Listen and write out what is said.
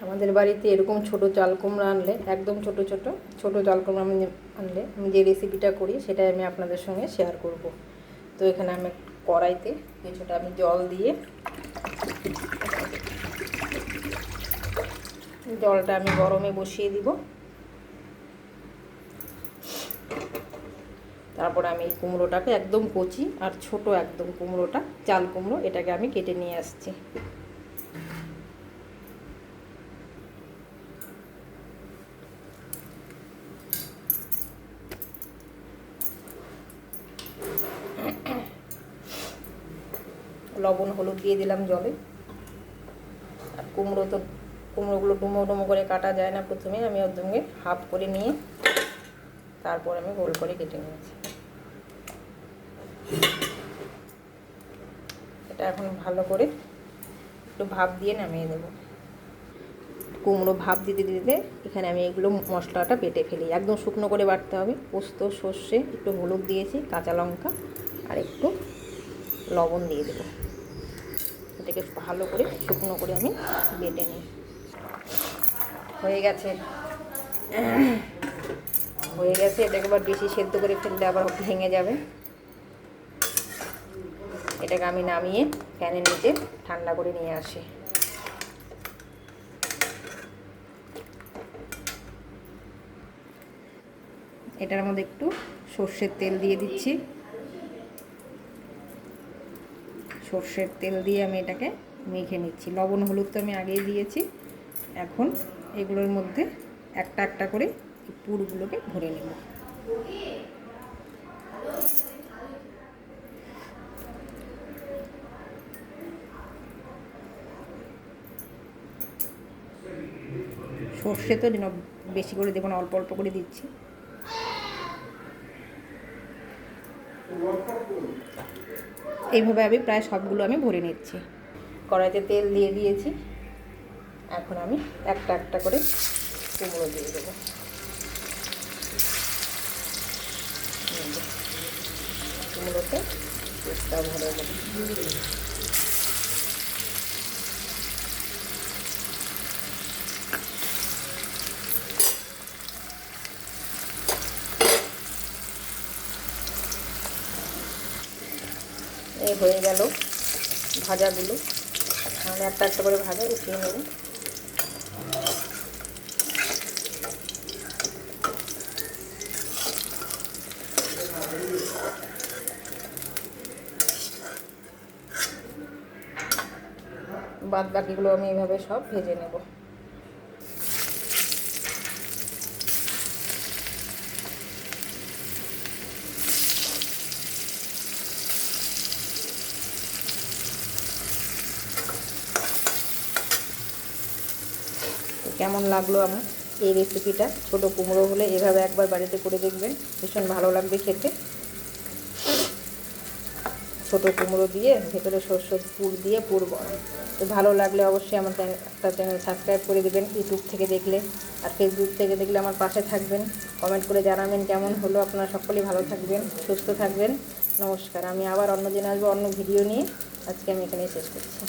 আমাদের বাড়িতে এরকম ছোট চাল কুমড়া আনলে, একদম ছোট চাল কুমড়া আনলে আমি যে রেসিপিটা করি সেটাই আমি আপনাদের সঙ্গে শেয়ার করব। তো এখানে আমি কড়াইতে কিছুটা আমি জল দিয়ে, জলটা আমি গরমে বসিয়ে দিব। তারপর আমি এই কুমড়োটাকে একদম কচি আর ছোট একদম কুমড়োটা, চাল কুমড়ো, এটাকে আমি কেটে নিয়ে আসছি। লবণ হলুদ দিয়ে দিলাম জলে। আর কুমড়োগুলো ডুমো ডুমো করে কাটা যায় না, প্রথমে আমি ওর সঙ্গে হাফ করে নিয়ে তারপর আমি গোল করে কেটে নিয়েছি। এটা এখন ভালো করে একটু ভাপ দিয়ে নামিয়ে দেব। কুমড়ো ভাপ দিতে দিতে এখানে আমি এগুলো মশলাটা বেটে ফেলি, একদম শুকনো করে বাটতে হবে। পোস্ত, সর্ষে, একটু হলুদ দিয়েছি, কাঁচা লঙ্কা আর একটু লবণ দিয়ে দেবো। এটাকে ভালো করে শুকনো করে আমি বেটে নিই। হয়ে গেছে, এটাকে আবার বেশি সেদ্ধ করে ফেললে আবার ভেঙে যাবে। এটাকে আমি নামিয়ে ফ্যানের নিচে ঠান্ডা করে নিয়ে আসি। এটার মধ্যে একটু সর্ষের তেল দিয়ে দিচ্ছি। সর্ষের তেল দিয়ে আমি এটাকে মেখে নিচ্ছি। লবণ হলুদ তো আমি আগেই দিয়েছি। এখন এগুলোর মধ্যে একটা একটা করে পুরগুলোকে ভরে নেব। সর্ষে তো বেশি করে দেবো না, অল্প অল্প করে দিচ্ছি। এইভাবে আমি প্রায় সবগুলো আমি ভরে নিচ্ছি। কড়াইতে তেল দিয়ে দিয়েছি। এখন আমি একটা একটা করে কুমড়ো দিয়ে দেবো। কুমড়োতে পেস্টটা ভরে দেবো। এই হয়ে গেল ভাজাগুলো। আমি একটা একটা করে ভাজা উঠিয়ে নেব। বাদ বাকিগুলো আমি এইভাবে সব ভেজে নেব। কেমন লাগলো আমার এই রেসিপিটা? ছোট কুমড়ো হলে এভাবে একবার বাড়িতে করে দেখবেন, ভীষণ ভালো লাগবে খেতে। ছোট কুমড়ো দিয়ে ভেতরে সর্ষের পুর দিয়ে পুর বড়া। তো ভালো লাগলে অবশ্যই আমার চ্যানেল সাবস্ক্রাইব করে দেবেন ইউটিউব থেকে দেখলে। আর ফেসবুক থেকে দেখলে আমার পাশে থাকবেন, কমেন্ট করে জানাবেন কেমন হলো। আপনারা সকলেই ভালো থাকবেন, সুস্থ থাকবেন। নমস্কার। আমি আবার অন্য দিন আসবো অন্য ভিডিও নিয়ে। আজকে আমি এখানেই শেষ করছি।